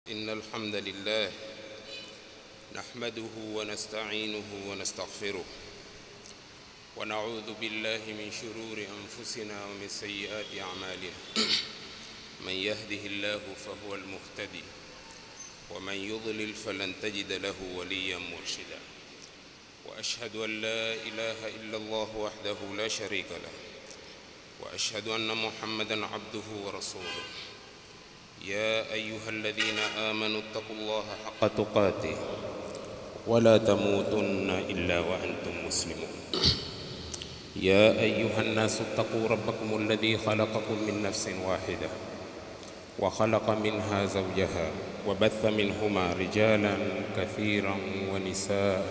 إن الحمد لله نحمده ونستعينه ونستغفره ونعوذ بالله من شرور أنفسنا ومن سيئات أعمالنا من يهده الله فهو المهتدي ومن يضلل فلن تجد له وليا مرشدا وأشهد أن لا إله إلا الله وحده لا شريك له وأشهد أن محمدا عبده ورسوله يا أيها الذين آمنوا اتقوا الله حق تقاته ولا تموتن إلا وأنتم مسلمون يا أيها الناس اتقوا ربكم الذي خلقكم من نفس واحدة وخلق منها زوجها وبث منهما رجالا كثيرا ونساء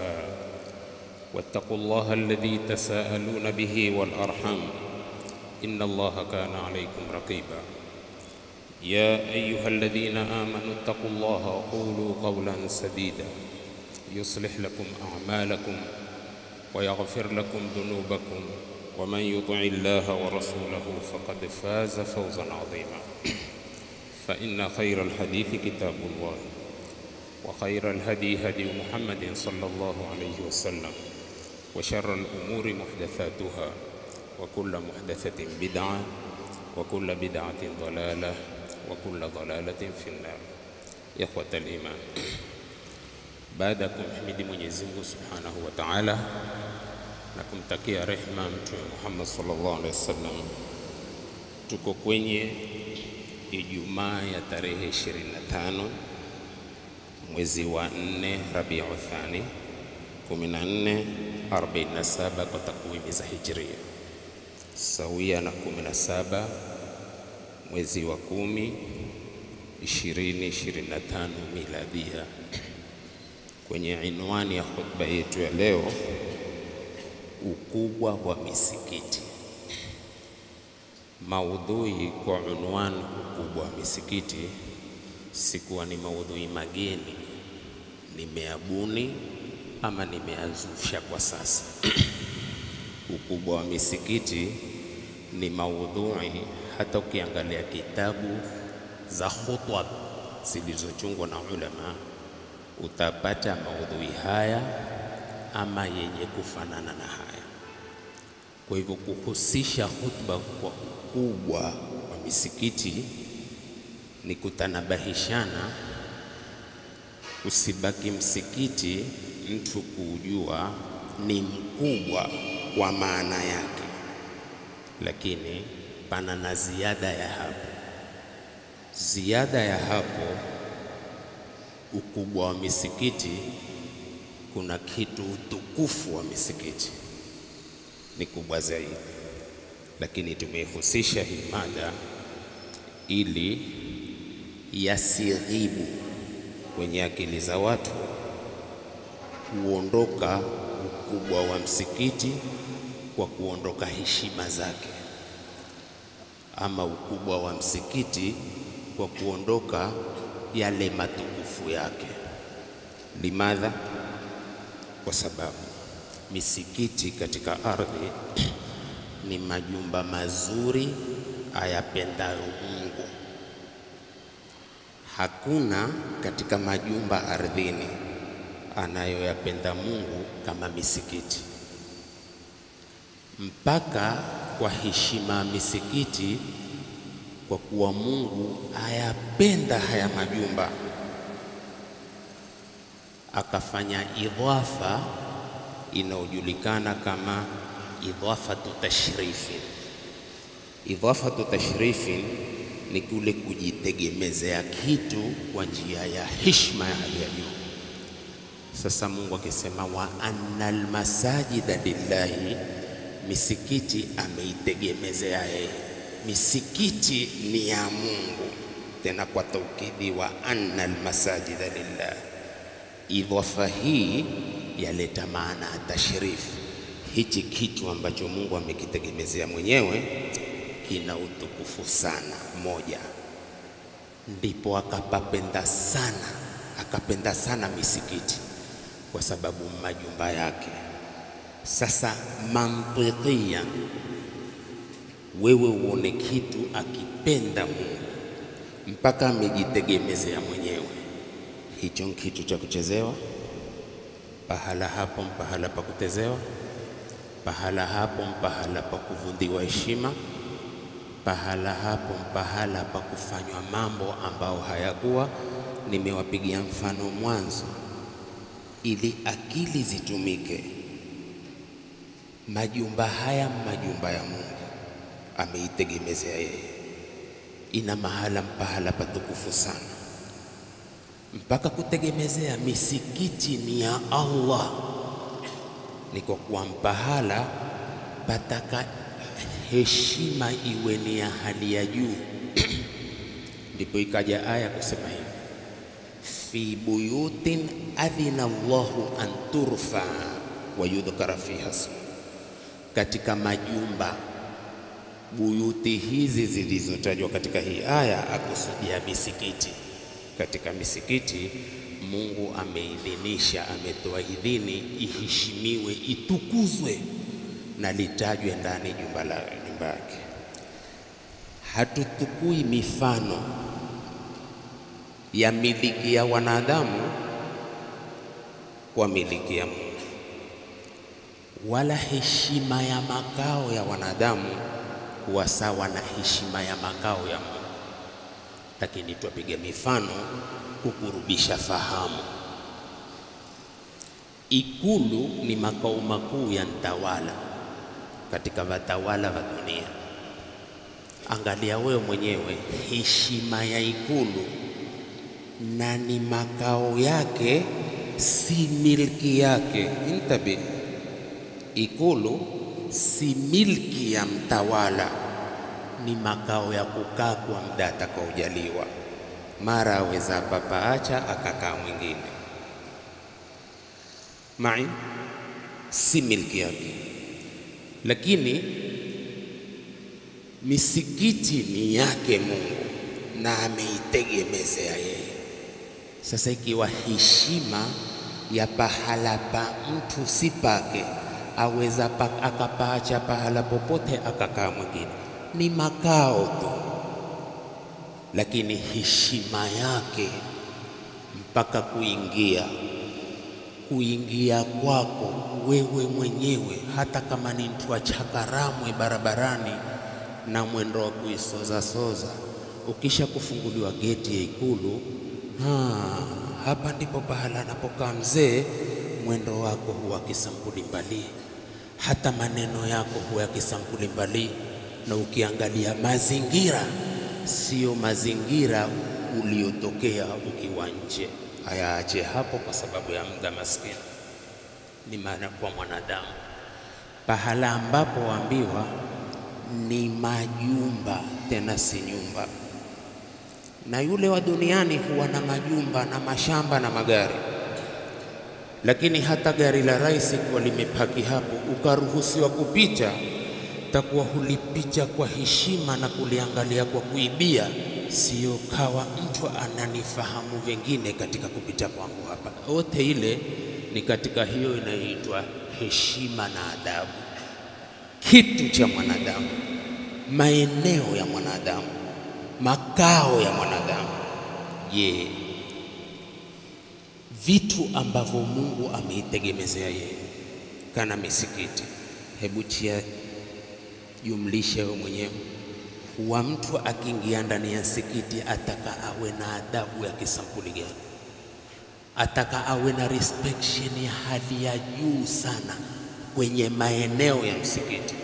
واتقوا الله الذي تساءلون به والأرحام إن الله كان عليكم رقيبا يا أيها الذين آمنوا اتقوا الله وقولوا قولا سديدا يصلح لكم أعمالكم ويغفر لكم ذنوبكم ومن يطع الله ورسوله فقد فاز فوزا عظيما فإن خير الحديث كتاب الله وخير الهدي هدي محمد صلى الله عليه وسلم وشر الأمور محدثاتها وكل محدثة بدعة وكل بدعة ضلالة وكل ضلالة في النار. إخوة الإيمان, baada ya kumhimidi Mwenyezi Mungu Subhanahu wa Ta'ala na kumtakia rehema Mtume Muhammad sallallahu alaihi wasallam, tuko kwenye Ijumaa ya tarehe 25 mwezi wa 4 Rabiul Thani 1447 kwa takwimu za Hijria, sawia na 17 mwezi wa 10 2025 miladia. Kwenye inwani ya khutba yetu ya leo, ukubwa wa misikiti. Maudhui kwa unwani ukubwa wa misikiti sikuwa ni maudhui mageni, nimeabuni ama nimeazusha kwa sasa. Ukubwa wa misikiti ni maudhui hata ukiangalia kitabu za khutba zilizochungwa na ulama utapata maudhui haya ama yenye kufanana na haya. Kwa hivyo kuhusisha khutba kwa ukubwa wa misikiti ni kutanabahishana, usibaki msikiti mtu kujua ni mkubwa kwa maana yake, lakini pana na ziada ya hapo. Ziada ya hapo, ukubwa wa misikiti, kuna kitu utukufu wa misikiti ni kubwa zaidi, lakini tumehusisha hii mada ili yasighibu kwenye akili za watu kuondoka ukubwa wa msikiti kwa kuondoka heshima zake, ama ukubwa wa msikiti kwa kuondoka yale matukufu yake. Limadha? Kwa sababu misikiti katika ardhi ni majumba mazuri ayapendayo Mungu. Hakuna katika majumba ardhini anayoyapenda Mungu kama misikiti. Mpaka kwa heshima misikiti, kwa kuwa Mungu ayapenda haya majumba, akafanya idhafa inayojulikana kama idhafatu tashrifin. Idhafatu tashrifin ni kule kujitegemezea kitu kwa njia ya heshima ya hali ya juu. Sasa Mungu akisema wa annal masajida lillahi, misikiti ameitegemezea yeye. Misikiti ni ya Mungu, tena kwa taukidi wa annal masajida lillah. Idhafa hii yaleta maana tashrif. Hichi kitu ambacho Mungu amekitegemezea mwenyewe kina utukufu sana. Moja, ndipo akapapenda sana, akapenda sana misikiti kwa sababu majumba yake. Sasa mantiqia, wewe uone kitu akipenda Mungu mpaka amejitegemezea mwenyewe, hicho kitu cha kuchezewa. Pahala hapo mpahala pa kutezewa, pahala hapo mpahala pa kuvundiwa heshima, pahala hapo mpahala pa kufanywa mambo ambao hayakuwa. Nimewapigia mfano mwanzo ili akili zitumike. Majumba haya majumba ya Mungu ameitegemezea yeye, ina mahala mpahala patukufu sana, mpaka kutegemezea misikiti ni ya Allah. Ni kwa kuwa mpahala pataka heshima iwe ni ya hali ya juu. Ndipo ikaja aya kusema hivi, fi buyutin adhina Allahu an turfa wa yudhkara fiha ismu. Katika majumba, buyuti hizi zilizotajwa katika hii aya akusudia misikiti. Katika misikiti Mungu ameidhinisha, ametoa idhini iheshimiwe, itukuzwe na litajwe ndani nyumba yake. Hatutukui mifano ya miliki ya wanadamu kwa miliki ya Mungu, wala heshima ya makao ya wanadamu kuwa sawa na heshima ya makao ya Mungu. Lakini tuwapiga mifano kukurubisha fahamu. Ikulu ni makao makuu ya mtawala katika watawala wa dunia. Angalia wewe mwenyewe heshima ya ikulu, na ni makao yake, si milki yake. Intabi, ikulu si milki ya mtawala, ni makao ya kukaa kwa muda atakaojaliwa. Mara aweza papaacha akakaa mwingine. Si milki yake. Lakini misikiti ni yake Mungu na ameitegemezea yeye. Sasa ikiwa heshima ya pahala pa mtu si pake, aweza akapaacha pahala popote akakaa mwingine, ni makao tu. Lakini heshima yake mpaka kuingia kwako wewe mwenyewe, hata kama ni mtu wa chakaramwe barabarani na mwendo wa kuisoza, ukisha kufunguliwa geti ya ikulu, hapa ndipo pahala anapokaa mzee, mwendo wako huwa kisampuli mbali, hata maneno yako huwa kisampuli mbali. Na ukiangalia mazingira, sio mazingira uliotokea ukiwa nje. Ayaache hapo kwa sababu ya muda maskini. Ni maana kwa mwanadamu pahala ambapo waambiwa ni majumba, tena si nyumba. Na yule wa duniani huwa na majumba na mashamba na magari, lakini hata gari la rais kwa limepaki hapo, ukaruhusiwa kupita, takuwa hulipicha kwa heshima na kuliangalia kwa kuibia. Sio kawa mtu ananifahamu vingine katika kupita kwangu hapa. Yote ile ni katika hiyo inayoitwa heshima na adabu. Kitu cha mwanadamu, maeneo ya mwanadamu, makao ya mwanadamu. Je, vitu ambavyo Mungu ameitegemezea yeye kana misikiti, hebu chia jumlisha wewe mwenyewe. Huwa mtu akiingia ndani ya msikiti ataka awe na adabu ya kisampuli gani? Ataka awe na respect ya hali ya juu sana kwenye maeneo ya msikiti.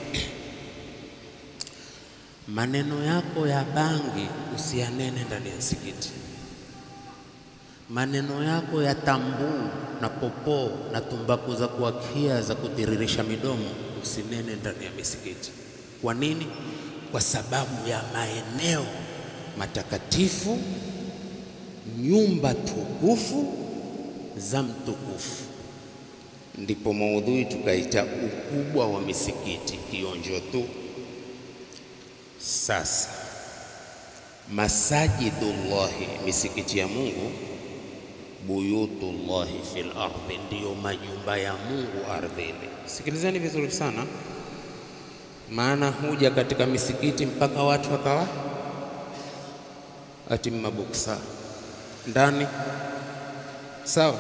Maneno yako ya bangi usianene ndani ya msikiti. Maneno yako ya tambuu na popoo na tumbaku za kuakia za kutiririsha midomo usinene ndani ya misikiti. Kwa nini? Kwa sababu ya maeneo matakatifu, nyumba tukufu za mtukufu. Ndipo maudhui tukaita ukubwa wa misikiti, kionjo tu. Sasa masajidullahi, misikiti ya Mungu, buyutullahi fil ardhi, ndiyo majumba ya Mungu ardhini. Sikilizeni vizuri sana, maana huja katika misikiti mpaka watu wakawa ati mabuksa ndani Sawa?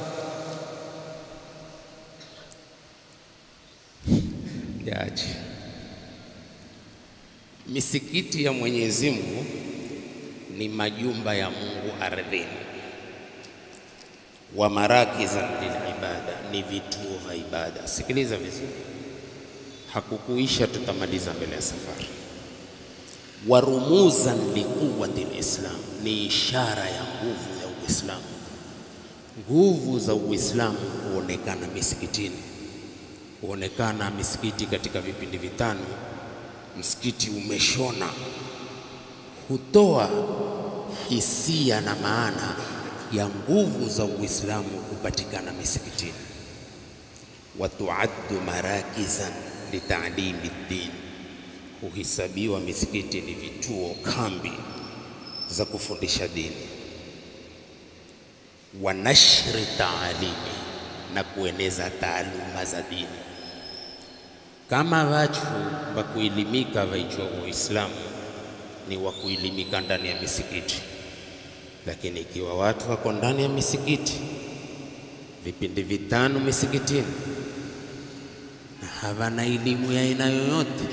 Yaje. Misikiti ya Mwenyezi Mungu ni majumba ya Mungu ardhini, wa marakizan lilibada, ni vituo vya ibada. Sikiliza vizuri, hakukuisha, tutamaliza mbele ya safari. Wa rumuzan liquwwati lislam, ni ishara ya nguvu ya Uislamu. Nguvu za Uislamu huonekana misikitini, huonekana misikiti katika vipindi vitano. Msikiti umeshona, hutoa hisia na maana ya nguvu za Uislamu kupatikana misikitini. Watuaddu marakizan litalimi ddin, huhisabiwa misikiti ni vituo, kambi za kufundisha dini. Wa nashri taalimi, na kueneza taaluma za dini. Kama watu wa kuelimika waitwa Uislamu ni wa kuelimika ndani ya misikiti, lakini ikiwa watu wako ndani ya misikiti vipindi vitano misikitini na hawana elimu ya aina yoyote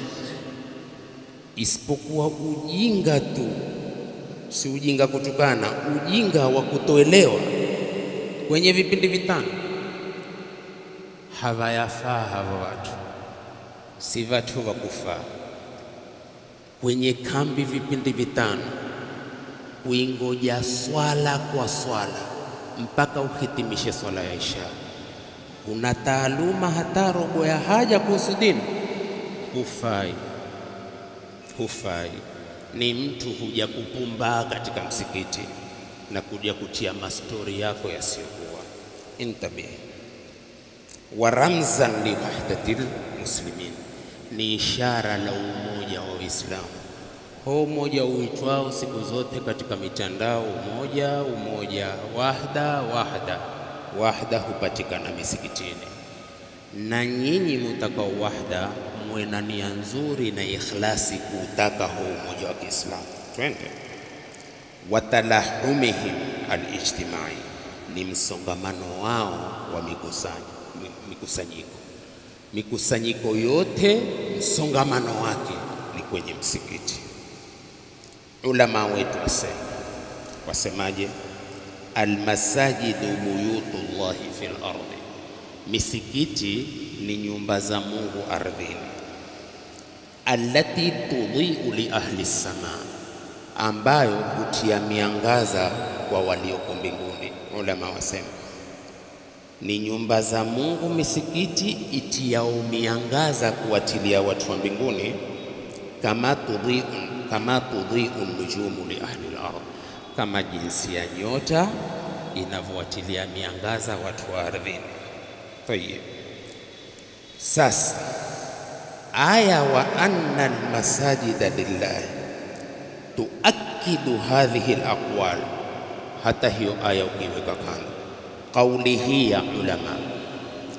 isipokuwa ujinga tu, si ujinga kutukana, ujinga wa kutoelewa kwenye vipindi vitano, hawayafaa hawa watu, si watu wa kufaa. Kwenye kambi vipindi vitano, kuingoja swala kwa swala mpaka uhitimishe swala ya Isha, una taaluma hata robo ya haja kuhusu dini, hufai. Hufai. Ni mtu huja kupumbaa katika msikiti na kuja kutia mastori yako yasiyokuwa. Intabihi. Wa ramzan li wahdatil muslimin, ni ishara la umoja wa Uislamu. Huo umoja uitwao siku zote katika mitandao umoja, umoja, wahda, wahda. Wahda hupatikana misikitini. Na nyinyi mutakao wahda, muwe na nia nzuri na ikhlasi kuutaka huo umoja wa Kiislamu. Twende. Watalahumihim alijtimai, ni msongamano wao wa mikusanyiko. Mikusanyiko yote msongamano wake ni kwenye msikiti. Ulama wetu wasemaje? Almasajidu buyutullahi fil ardi, misikiti ni nyumba za Mungu ardhini. Allati tudhi'u li ahli sama, ambayo hutia miangaza kwa walioko mbinguni. Ulama wasema ni nyumba za Mungu misikiti itiao miangaza kuwatilia watu wa mbinguni, kama tudhi'u nujumu li ahli al-ardh, kama jinsi ya nyota inavyowatilia miangaza watu wa ardhini. Tayeb, sasa aya wa anna al-masajida lillahi tuakidu hadhihi al-aqwal, hata hiyo aya ukiweka kando, kauli hii ya ulama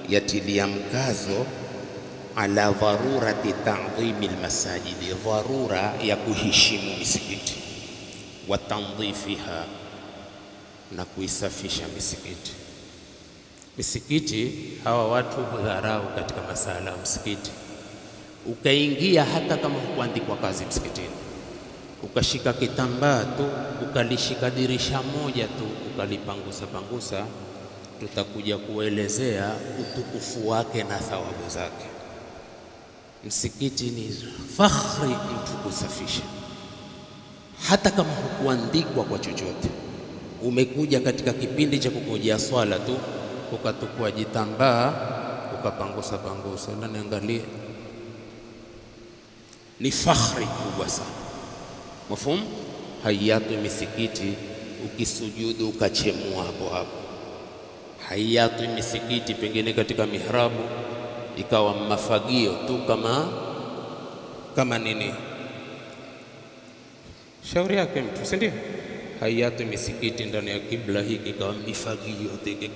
yatilia mkazo ala dharurati ta'dhimi almasajidi, dharura ya kuheshimu misikiti, wa tandhifiha, na kuisafisha misikiti. Misikiti hawa watu hudharau katika masala ya msikiti. Ukaingia hata kama hukuandikwa kazi msikitini, ukashika kitambaa tu, ukalishika dirisha moja tu, ukalipangusa, tutakuja kuelezea utukufu wake na thawabu zake. Msikiti ni fakhri mtu kusafisha, hata kama hukuandikwa kwa chochote. Umekuja katika kipindi cha kukujia swala tu, ukatukua jitambaa ukapangusa, na niangalie, ni fakhri kubwa sana. Mafhumu? Hayatu misikiti, ukisujudu ukachemua hapo. Hayatu misikiti pengine katika mihrabu ikawa mafagio tu kama nini, shauri yake mtu, si ndio? Hayatu misikiti ndani ya kibla hiki ikawa mifagio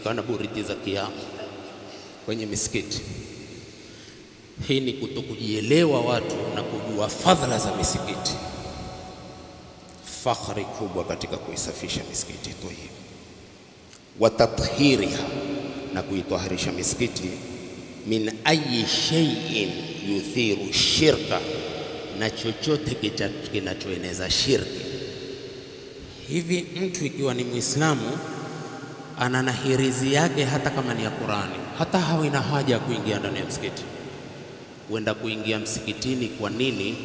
kana buriti za Kiyama kwenye misikiti. Hii ni kutokujielewa watu na kujua fadhila za misikiti. Fakhri kubwa katika kuisafisha misikiti tu hii. wa tathhiriha, na kuitahirisha misikiti, min ayi shay'in yuthiru shirka, na chochote kinachoeneza shirki. Hivi mtu ikiwa ni Muislamu ana na hirizi yake, hata kama ni ya Qur'ani, hata hawina haja ya kuingia ndani ya msikiti. Uenda kuingia msikitini kwa nini?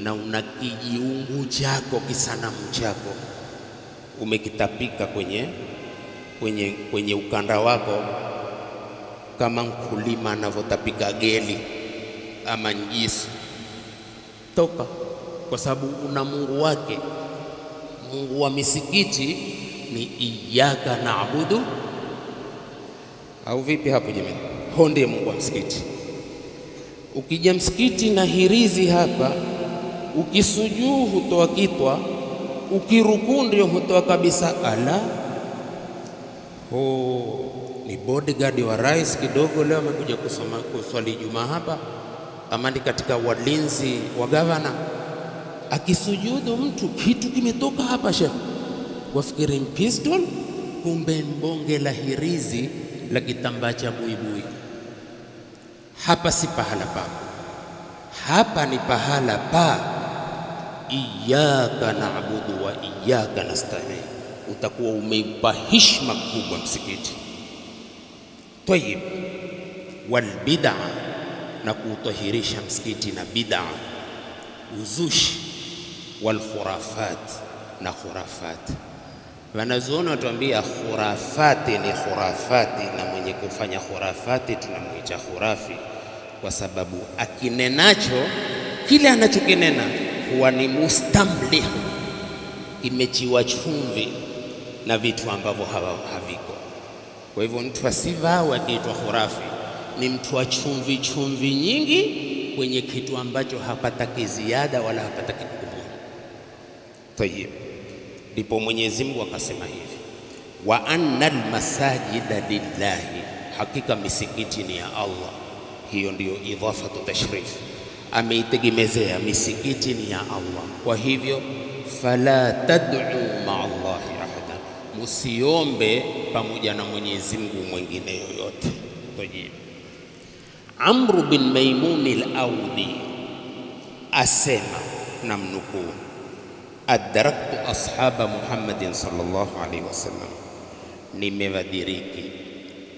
Na una kijiungu chako, kisanamu chako umekitapika kwenye ukanda wako, kama mkulima anavyotapika geli ama njisi. Toka, kwa sababu una Mungu wake. Mungu wa misikiti ni iyyaka na'budu, au vipi hapo jamani? Honde Mungu wa msikiti. Ukija msikiti na hirizi hapa, ukisujuu hutoa kitwa, ukirukuu ndio hutoa kabisa. Ala, ni bodyguard wa rais kidogo leo amekuja kuswali Ijumaa hapa, ama ni katika walinzi wa gavana. Akisujudu mtu, kitu kimetoka hapa shekhi, wafikiri pistol, kumbe mbonge la hirizi la kitambaa cha buibui. Hapa si pahala papo, hapa ni pahala pa iyyaka na'budu wa iyyaka nasta'in. Utakuwa umeipa heshima kubwa msikiti. Tayib, wal bid'a, na kuutahirisha msikiti na bid'a, uzushi, wal khurafat, na khurafat. Wanazuoni watuambia khurafati ni khurafati, na mwenye kufanya khurafati tunamuita khurafi, kwa sababu akinenacho kile anachokinena huwa ni mustamlihu, kimechiwa chumvi na vitu ambavyo haviko. Kwa hivyo mtu asivawe akiitwa khurafi ni mtu wa chumvi chumvi nyingi kwenye kitu ambacho hapataki ziada wala hapataki kupungua. Tayeb, ndipo Mwenyezi Mungu akasema hivi, wa annal masajida lillahi, hakika misikiti ni ya Allah. Hiyo ndiyo idhafatu tashrif, ameitegemezea misikiti ni ya Allah. Kwa hivyo fala tad'u ma'a Allahi ahada, musiombe pamoja na Mwenyezi Mungu mwingine yoyote. Tayeb, Amr bin Maimun al-Audi asema, namnukuu, adraktu ashaba Muhammadin sallallahu alaihi wasallam, nimewadiriki,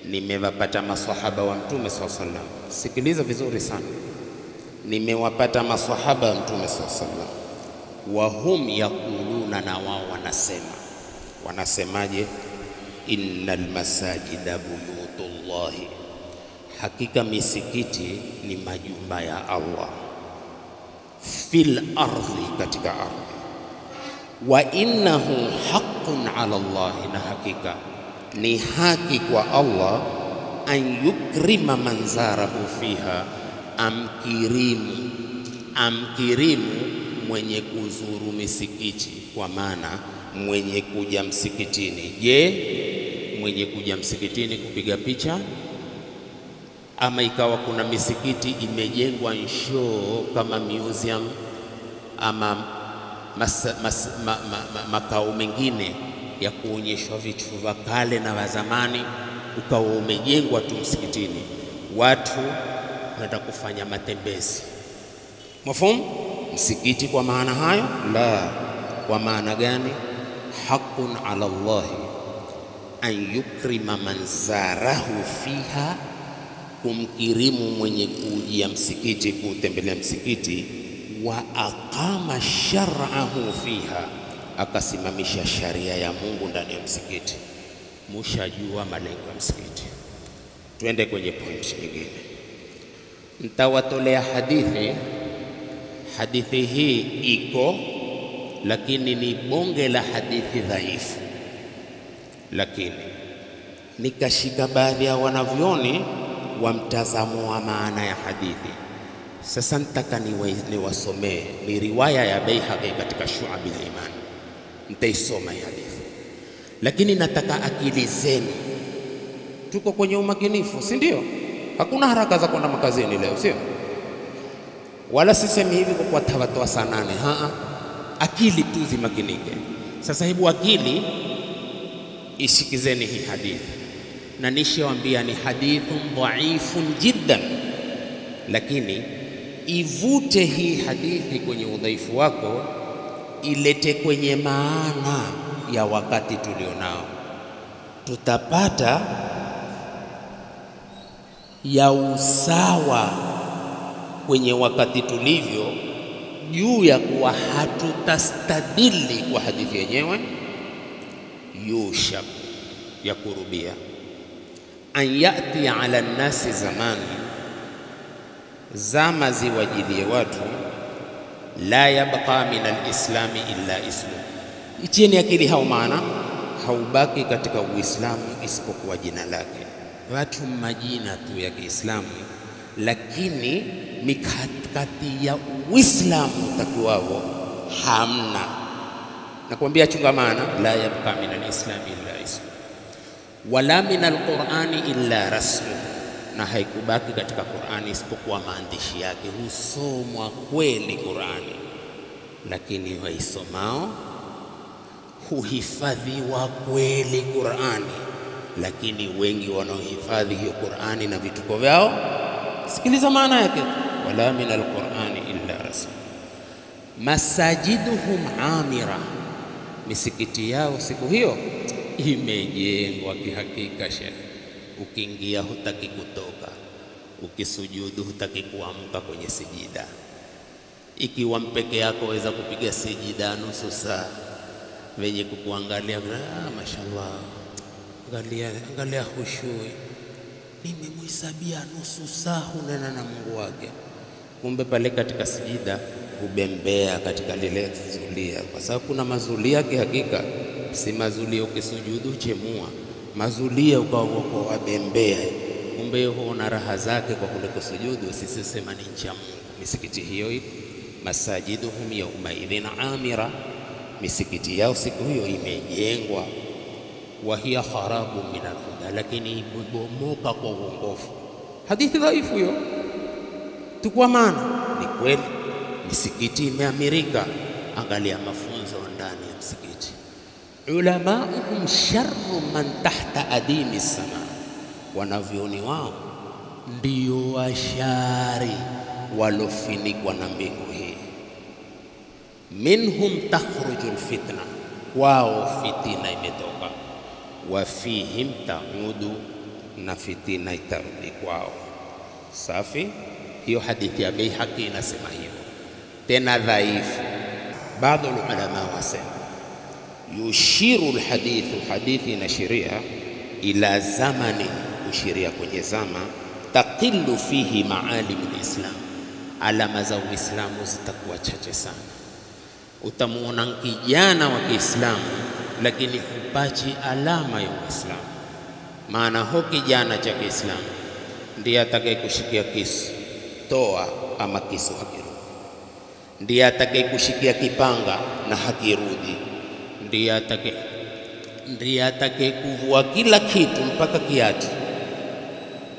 nimewapata maswahaba wa Mtume sallallahu alaihi wasallam. Sikiliza vizuri sana, nimewapata maswahaba wa Mtume sallallahu alaihi wasallam, wa hum yaquluna, na wao wanasema. Wanasemaje? Innal masajida buyutullahi, hakika misikiti ni majumba ya Allah, fil ardhi, katika ardhi, wa innahu haqqun ala Allah, na hakika ni haki kwa Allah, an yukrima man zarahu fiha, amkirimu mwenye kuzuru misikiti, kwa maana mwenye kuja msikitini. Je, mwenye kuja msikitini kupiga picha, ama ikawa kuna misikiti imejengwa show kama museum ama makao mengine ya kuonyeshwa vitu vya kale na wa zamani, ukawa umejengwa tu msikitini, watu wanataka kufanya matembezi. Mafhumu? Msikiti kwa maana hayo? La. Kwa maana gani? Haqqun ala Allah an yukrima man zarahu fiha, kumkirimu mwenye kujia msikiti, kutembelea msikiti, wa aqama shar'ahu fiha, akasimamisha sharia ya Mungu ndani ya msikiti. Mushajua malengo ya msikiti. Tuende kwenye point nyingine. Nitawatolea hadithi. Hadithi hii iko, lakini ni bonge la hadithi dhaifu, lakini nikashika baadhi ya wanavyoni wa mtazamo wa maana ya hadithi. Sasa nitaka niwasomee, ni riwaya ya Baihaqi katika Shu'abil Iman. Nitaisoma hii hadithi, lakini nataka akili zenu. Tuko kwenye umakinifu, si ndio? Hakuna haraka za kwenda makazini leo, sio? Wala sisemi hivi kwa kuwatoa saa 8. Akili tu zimakinike. Sasa hebu akili Isikizeni hii hadithi, na nishawaambia ni hadithun dhaifun jiddan, lakini ivute hii hadithi kwenye udhaifu wako, ilete kwenye maana ya wakati tulionao. Tutapata ya usawa kwenye wakati tulivyo, juu ya kuwa hatutastadili kwa hadithi yenyewe. Yushak, ya kurubia, an yati ala nnasi zamani, zama ziwajilie watu, la yabqa min alislami illa ismu. Icheni akili hao, maana haubaki katika Uislamu isipokuwa jina lake. Watu majina tu ya Kiislamu, lakini mikakati ya Uislamu takiwao hamna. Nakwambia chunga maana, la yabqa min alislami illa ismu wala min alqur'ani illa rasmu, na haikubaki katika Qur'ani isipokuwa maandishi yake. Husomwa kweli Qur'ani, lakini waisomao huhifadhiwa kweli Qur'ani, lakini wengi wanaohifadhi hiyo Qur'ani na vituko vyao. Sikiliza maana yake, wala min alqur'ani illa rasmu. Masajiduhum amira, misikiti yao siku hiyo imejengwa kihakika. Sheikh, ukiingia hutaki kutoka, ukisujudu hutaki kuamka kwenye sijida. Ikiwa mpeke yako waweza kupiga sijida nusu saa, wenye kukuangalia mashallah, angalia khushui, nimemhesabia nusu saa hunena na Mungu wake. Kumbe pale katika sijida hubembea katika lile zulia, kwa sababu kuna mazulia kihakika, si mazulia ukisujudu chemua, mazulia ukawa wabembea. Kumbe huona raha zake kwa kule kusujudu. Sisi sema ni ncha Mungu. Misikiti hiyo masajiduhum yawma idhin amira, misikiti yao siku hiyo imejengwa. Wa hiya kharabu min alhuda, lakini ibomoka kwa uongofu. Hadithi dhaifu hiyo, tukua maana ni kweli misikiti imeamirika. Angalia mafunzo ndani ya msikiti. Ulamauhum sharru man tahta adimi sama, wanavyoni wao ndio washari walofinikwa na mbingu hii. Minhum takhruju alfitna, wao fitina imetoka. Wa fihim taudu, na fitina itarudi kwao. Safi. Hiyo hadithi ya Baihaqi inasema hiyo, tena dhaifu. Baadhi ya ulama wasema yushiru alhadithu, hadithi inashiria ila zamani, kushiria kwenye zama, taqillu fihi maalim alislam, alama za Uislamu zitakuwa chache sana. Utamuona kijana wa Kiislamu lakini hupachi alama ya Uislamu. Maana ho kijana cha Kiislamu ndiye atakayekushikia kisu, toa ama kisu hakirudi. Ndiye atakayekushikia kipanga na hakirudi. Ndiye atakayekuvua kila kitu mpaka kiatu.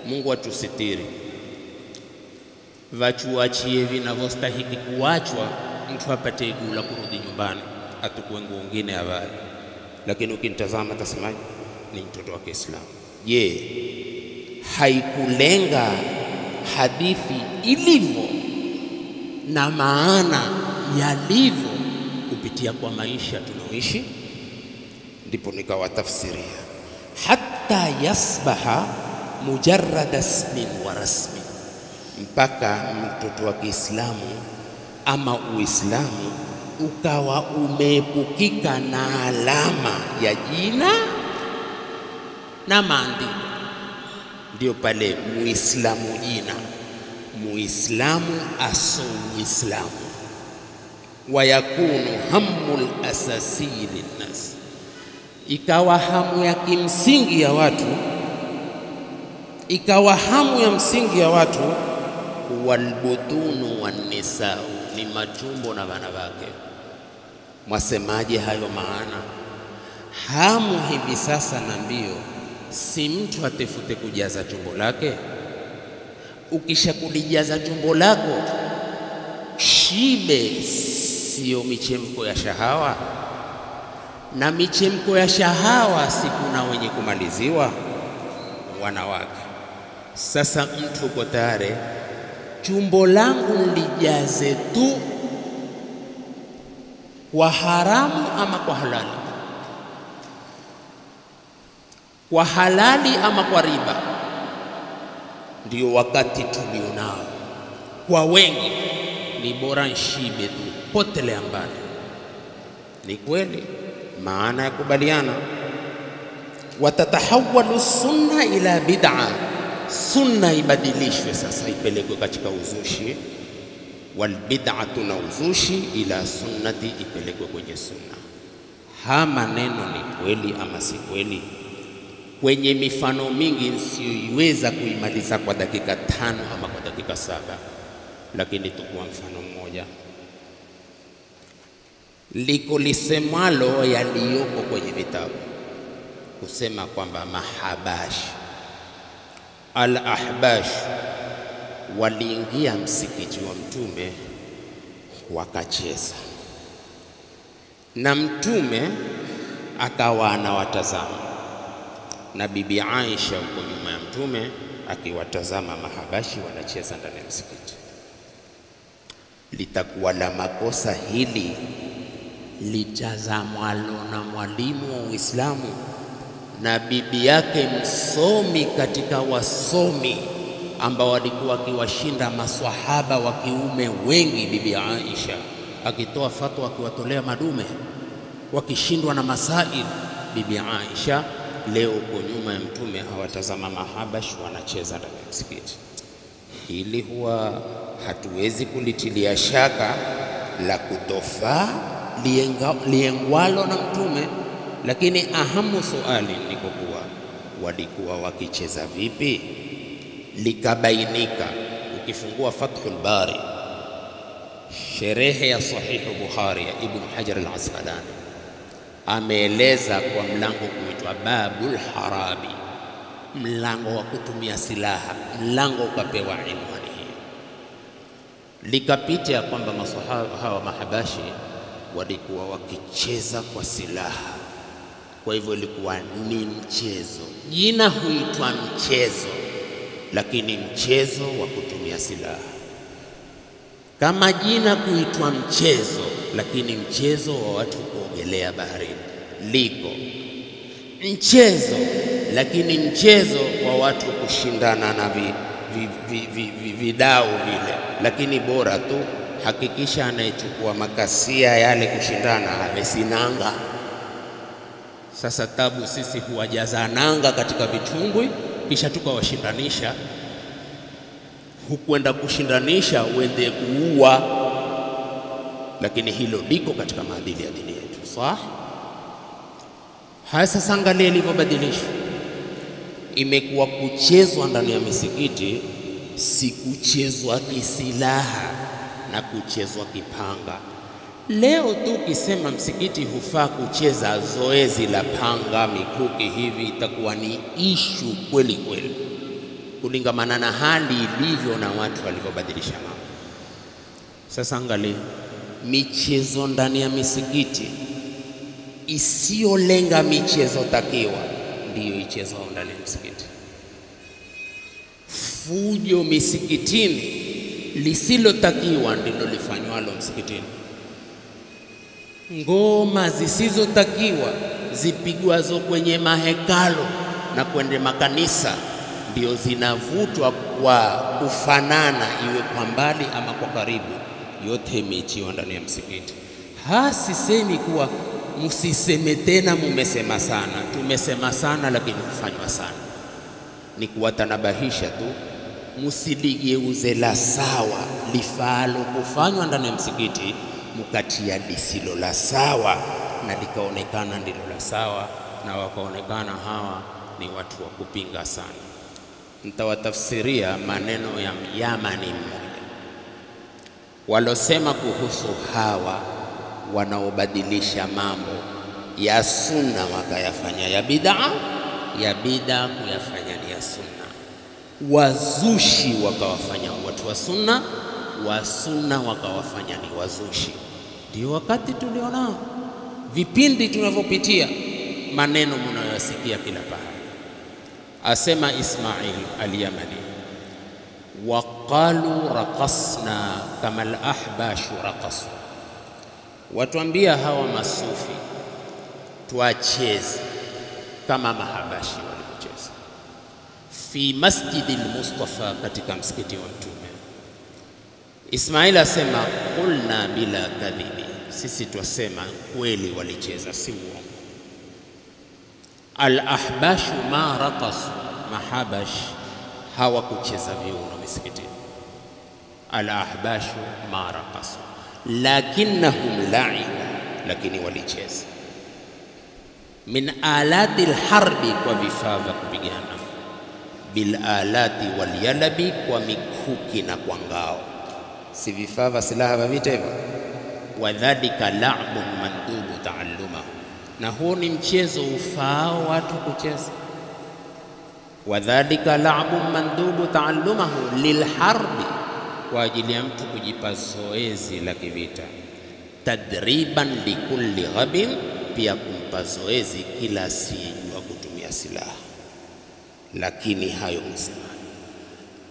Mungu atusitiri. Vachuachie vinavyostahiki kuachwa, mtu apate igula kurudi nyumbani, atukue nguo nyingine avae. Lakini ukinitazama tasemaje? Ni mtoto wa Kiislamu. Je, haikulenga hadithi ilivyo na maana yalivyo kupitia kwa maisha tunaoishi? Ndipo nikawatafsiria hatta yasbaha mujarrad ismin wa rasmi, mpaka mtoto wa Kiislamu ama Uislamu ukawa umeepukika na alama ya jina na maandiko. Ndio pale Muislamu jina, Muislamu aso Uislamu. Wayakunu hammul asasi linnas, ikawa hamu ya kimsingi ya watu, ikawa hamu ya msingi ya watu, walbutunu wannisau, ni matumbo na wanawake. Mwasemaje hayo? Maana hamu hivi sasa na mbio, si mtu atefute kujaza tumbo lake. Ukisha kulijaza tumbo lako shibe, sio michemko ya shahawa. na michemko ya shahawa, si kuna wenye kumaliziwa wanawake. Sasa mtu uko tayari, tumbo langu lijaze tu kwa haramu ama kwa halali, kwa halali ama kwa riba. Ndio wakati tulionao kwa wengi, ni bora nshibe tu, potelea mbali. Ni kweli, maana ya kubaliana. Watatahawalu sunna ila bid'a, sunna ibadilishwe sasa, ipelekwe katika uzushi. Wal bid'atu, na uzushi, ila sunnati, ipelekwe kwenye sunna. Ha maneno ni kweli ama si kweli? Kwenye mifano mingi nsiyoiweza kuimaliza kwa dakika 5 ama kwa dakika 7, lakini tukua mfano mmoja. Liko lisemalo yaliyoko kwenye vitabu kusema kwamba mahabash al-ahbash waliingia msikiti wa Mtume wakacheza, na Mtume akawa anawatazama, na Bibi Aisha huko nyuma ya Mtume akiwatazama mahabashi wanacheza ndani ya msikiti. Litakuwa la makosa hili litazamwalo na mwalimu wa Uislamu na bibi yake msomi katika wasomi ambao walikuwa wakiwashinda maswahaba wa kiume wengi, Bibi Aisha akitoa fatwa, akiwatolea madume wakishindwa na masail. Bibi Aisha leo uko nyuma ya Mtume awatazama mahabash wanacheza ndani ya msikiti. Hili huwa hatuwezi kulitilia shaka la kutofaa liengwalo na Mtume, lakini ahamu suali ni kuwa walikuwa wakicheza vipi? Likabainika. Ukifungua Fathul Bari, sherehe ya Sahihu Bukhari ya Ibn Hajar al-Asqalani, ameeleza kwa mlango kuitwa Babul Harabi, mlango wa kutumia silaha. Mlango ukapewa inwani hii. Likapita ya kwamba masahaba hawa mahabashi walikuwa wakicheza kwa silaha, kwa hivyo ilikuwa ni mchezo. Jina huitwa mchezo, lakini mchezo wa kutumia silaha. Kama jina kuitwa mchezo, lakini mchezo wa watu kuogelea baharini. Liko mchezo, lakini mchezo wa watu kushindana na vidao vile, lakini bora tu hakikisha anayechukua makasia yale kushindana amesinanga. Sasa tabu sisi huwajaza nanga katika vitumbwi, kisha tukawashindanisha. Hukwenda kushindanisha uende kuua, lakini hilo liko katika maadili ya dini yetu. Sawa? Haya, sasa angalia ilivyobadilishwa. Imekuwa kuchezwa ndani ya misikiti si kuchezwa kisilaha na kuchezwa kipanga. Leo tu ukisema msikiti hufaa kucheza zoezi la panga, mikuki hivi, itakuwa ni ishu kweli kweli, kulingamana na hali ilivyo na watu walivyobadilisha mambo. Sasa angalia michezo ndani ya misikiti isiyolenga michezo takiwa, ndiyo ichezo ndani ya msikiti. Fujo misikitini lisilotakiwa ndilo lifanywalo msikitini. Ngoma zisizotakiwa zipigwazo kwenye mahekalo na kwenye makanisa ndio zinavutwa kwa kufanana, iwe kwa mbali ama kwa karibu, yote imeachiwa ndani ya msikiti. Hasisemi kuwa msiseme tena mumesema sana, tumesema sana lakini hufanywa sana. Ni kuwatanabahisha tu, msiligeuze la sawa lifaalo kufanywa ndani ya msikiti mukatia lisilo la sawa na likaonekana ndilo la sawa, na wakaonekana hawa ni watu wa kupinga sana. Nitawatafsiria maneno ya Yamani mmoja walosema kuhusu hawa wanaobadilisha mambo ya sunna wakayafanya ya bid'a, ya bid'a kuyafanya ni ya sunna. Wazushi wakawafanya watu wa sunna, wa sunna wakawafanya ni wazushi. Ndio wakati tulionao. vipindi tunavyopitia, maneno mnayoyasikia kila pahali. Asema Ismail al-Yamani, waqalu raqasna kama al-ahbashu raqasu, watuambia hawa masufi tuacheze kama mahabashi walivyocheza. Fi masjidi al-Mustafa, katika msikiti wa Mtume. Ismail asema qulna bila kadhibi, sisi twasema kweli walicheza, si uongo. Al-ahbashu ma raqasu, mahabash hawakucheza viuno misikitini. Al-ahbashu ma raqasu lakinnahum la'ibu, lakini walicheza. Min alati al-harbi, kwa vifaa vya kupigana. Bil alati wal yalabi, kwa mikuki na kwa ngao, si vifaa vya silaha vya vita hivyo. Wadhalika la'bun mandubu ta'allumahu, na huo ni mchezo ufaao watu kucheza. Wadhalika la'bun mandubu ta'allumahu lilharbi, kwa ajili ya mtu kujipa zoezi la kivita. Tadriban likulli ghabin, pia kumpa zoezi kila asiyejua kutumia silaha. Lakini hayo msema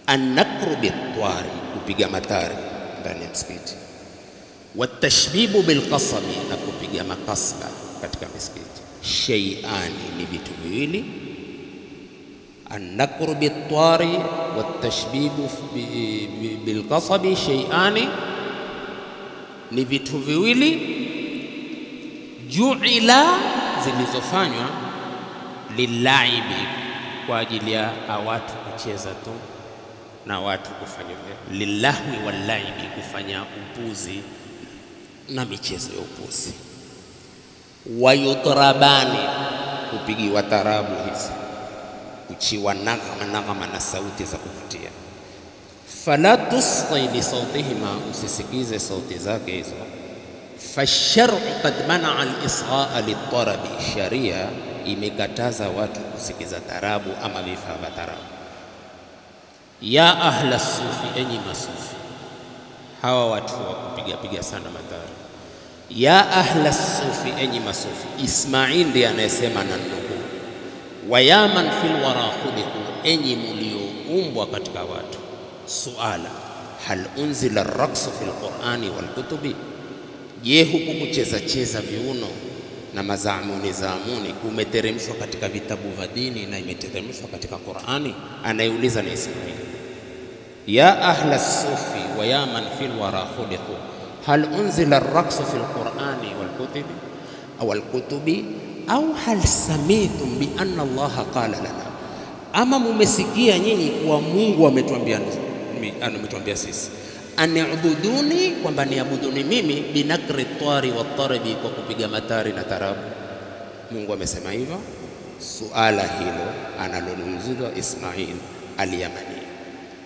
an-nakru bitwari, kupiga matari ndani ya msikiti. Watashbibu bilqasami, na kupiga makasba katika misikiti. Shay'ani, ni vitu viwili. An-nakru bitwari watashbibu bilqasabi shay'ani, ni vitu viwili. Ju'ila, zilizofanywa lilaibi, kwa ajili ya watu kucheza tu na watu kufanya lillahwi wallaibi, kufanya upuzi na michezo ya upuzi. Wayutrabani, kupigiwa tarabu hizi, kuchiwa nagama na sauti za kuvutia. Fala tusghi li sautihima, usisikize sauti zake hizo. Fashar'u qad mana'a al-isgha'a lit-tarabi, sharia imekataza watu kusikiza tarabu ama vifaa vya tarabu. Ya ahla sufi, enyi masufi, hawa watu wa kupiga sana matari. Ya ahla sufi, enyi masufi. Ismail ndiye anayesema na ndugu. Wa ya man fil wara khuliqu, enyi mlioumbwa katika watu. Suala, hal unzila ar-raqsu fil Qur'ani wal kutubi, je, huku kucheza viuno na mazamuni kumeteremshwa katika vitabu vya dini na imeteremshwa katika Qur'ani? Anayeuliza ni Ismail. Ya ahla sufi wa ya man fil wara khuliqu, hal unzila ar-raqsu fil Qur'ani wal kutubi au hal samitum bi anna Allah qala lana, ama mumesikia nyinyi kuwa Mungu ametuambia sisi ani'buduni, kwamba niabuduni mimi, binakri twari wa tarabi, kwa kupiga matari na tarabu. Mungu amesema hivyo? Suala hilo analolizwa Ismail al-Yamani.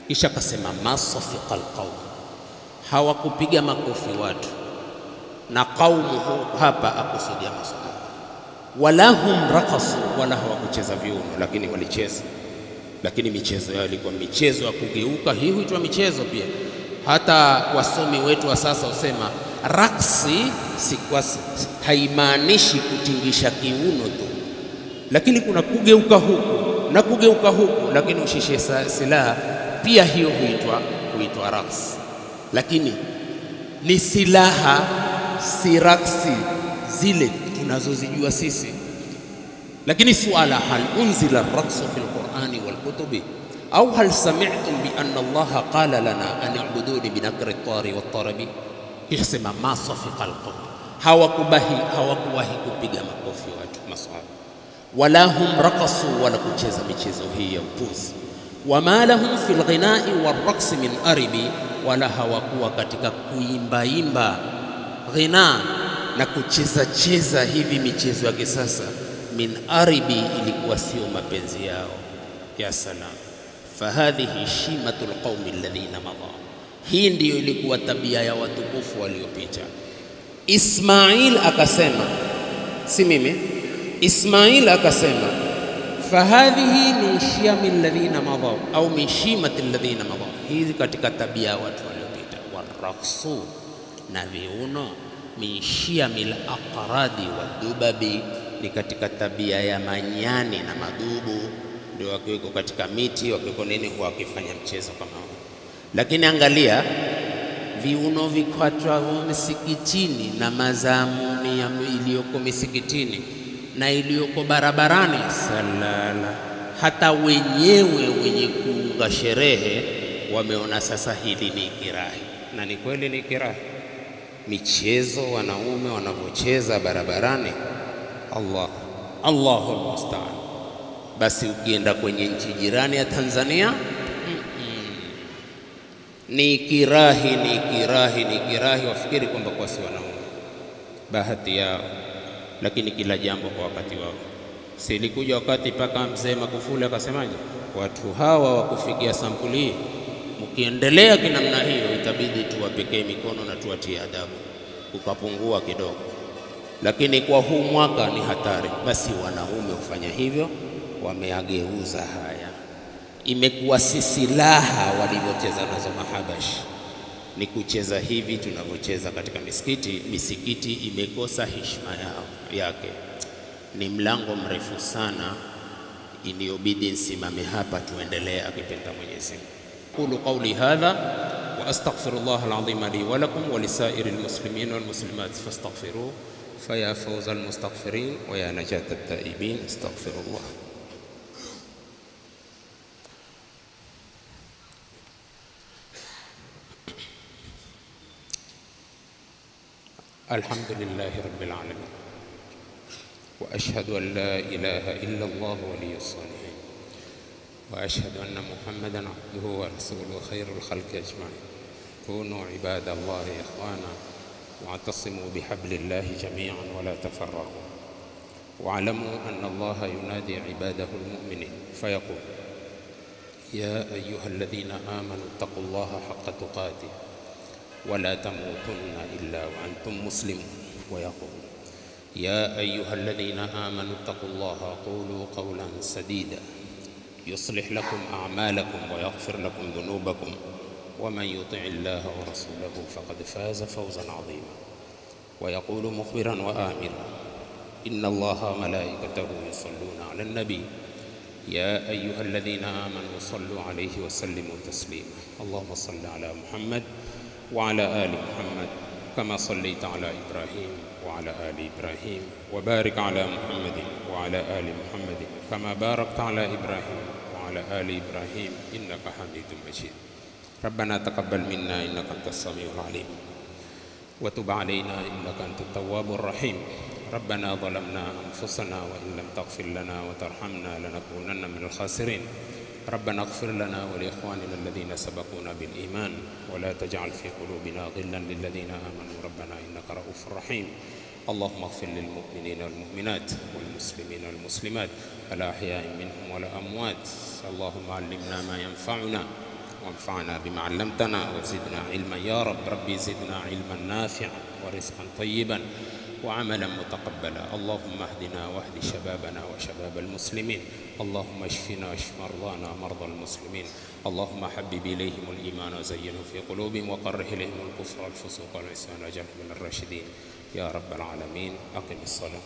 Kisha kasema masafiqa alqaum, hawakupiga makofi watu, na qaumu hapa akusudia masahaba. Wala hum raqasu, wala hawakucheza viuno, lakini walicheza. Lakini michezo yao ilikuwa michezo ya kugeuka. Hii huitwa michezo pia. Hata wasomi wetu wa sasa usema raksi haimaanishi kutingisha kiuno tu, lakini kuna kugeuka huku na kugeuka huku, lakini ushishe silaha pia, hiyo huitwa raksi. Lakini ni silaha, si raksi zile tunazozijua sisi. Lakini suala, hal unzila ar-raqsu fil Qur'ani wal kutubi au hal sami'tum bi anna Allah qala lana an i'buduni bi nakri at-tari wat-tarabi? Kisema masafiqa al-qawm, hawakuwahi kupiga makofi watu masahaba. Wala hum raqasu, wala kucheza michezo hii ya upuzi. Wama lahum fil ghina'i war-raqsi min aribi, wala hawakuwa katika kuimba ghina na kucheza hivi michezo ya kisasa. Min aribi, ilikuwa sio mapenzi yao. Ya salam. Fahadhihi shimatul qaumi alladhina madha, hii ndiyo ilikuwa tabia ya watukufu waliopita. Ismail akasema, si mimi, Ismail akasema fahadhihi min shiyami alladhina madha au min shimati alladhina madha, hizi katika tabia ya watu waliopita. Waraqsu, na viuno, min shiyamil aqradi wadubabi, ni katika tabia ya manyani na madubu, ndio wakiweko katika miti, wakiweko nini, huwa wakifanya mchezo kama huo. Lakini angalia viuno vikwatwa misikitini na mazamuni iliyoko misikitini na iliyoko barabarani, salala, hata wenyewe wenye kuunga sherehe wameona sasa hili ni kirahi. Na ni kweli ni kirahi, michezo wanaume wanavyocheza barabarani, Allahu musta'an. Basi ukienda kwenye nchi jirani ya Tanzania, ni kirahi, wafikiri kwamba kwa si wanaume, bahati yao. Lakini kila jambo kwa wakati wao. Silikuja wakati paka mzee Magufuli akasemaje, watu hawa wakufikia sampuli hii, mkiendelea kinamna hiyo itabidi tuwapekee mikono na tuwatie adabu, ukapungua kidogo. Lakini kwa huu mwaka ni hatari. Basi wanaume hufanya hivyo, wameageuza haya, imekuwa si silaha walivyocheza nazo Mahabashi, ni kucheza hivi tunavyocheza katika misikiti. Misikiti imekosa heshima yake. Ni mlango mrefu sana, iniyobidi nsimame hapa tuendelee akipenda Mwenyezi Mungu. Qulu qawli hadha wa astaghfirullah alazim li wa lakum wa lisairil muslimin wal muslimat fastaghfiruhu faya fawzal mustaghfirin wa ya najatat taibin. Astaghfirullah. الحمد لله رب العالمين وأشهد أن لا إله إلا الله ولي الصالحين وأشهد أن محمدا عبده ورسوله خير الخلق أجمعين. كونوا عباد الله إخوانا واعتصموا بحبل الله جميعا ولا تفرقوا، واعلموا أن الله ينادي عباده المؤمنين فيقول يا أيها الذين آمنوا اتقوا الله حق تقاته ولا تموتن إلا وأنتم مسلمون. ويقول يا أيها الذين آمنوا اتقوا الله قولوا قولا سديدا يصلح لكم أعمالكم ويغفر لكم ذنوبكم ومن يطع الله ورسوله فقد فاز فوزا عظيما. ويقول مخبرا وآمرا إن الله وملائكته يصلون على النبي يا أيها الذين آمنوا صلوا عليه وسلموا تسليما. اللهم صل على محمد وعلى آل محمد كما صليت على إبراهيم وعلى آل إبراهيم، وبارك على محمد وعلى آل محمد كما باركت على إبراهيم وعلى آل إبراهيم إنك حميد مجيد. ربنا تقبل منا إنك أنت السميع العليم وتب علينا إنك أنت التواب الرحيم. ربنا ظلمنا أنفسنا وإن لم تغفر لنا وترحمنا لنكونن من الخاسرين. ربنا اغفر لنا ولإخواننا الذين سبقونا بالإيمان ولا تجعل في قلوبنا غلا للذين آمنوا ربنا إنك رؤوف رحيم. اللهم اغفر للمؤمنين والمؤمنات والمسلمين والمسلمات الأحياء منهم والأموات. اللهم علمنا ما ينفعنا وانفعنا بما علمتنا وزدنا علما يا رب. ربي زدنا علما نافعا ورزقا طيبا وعملا متقبلا. اللهم اهدنا واهد شبابنا وشباب المسلمين. اللهم اشفنا واشف مرضانا ومرضى المسلمين. اللهم حبب إليهم الإيمان وزينه في قلوبهم وكره إليهم الكفر والفسوق والعصيان واجعلهم من الراشدين يا رب العالمين. أقم الصلاة.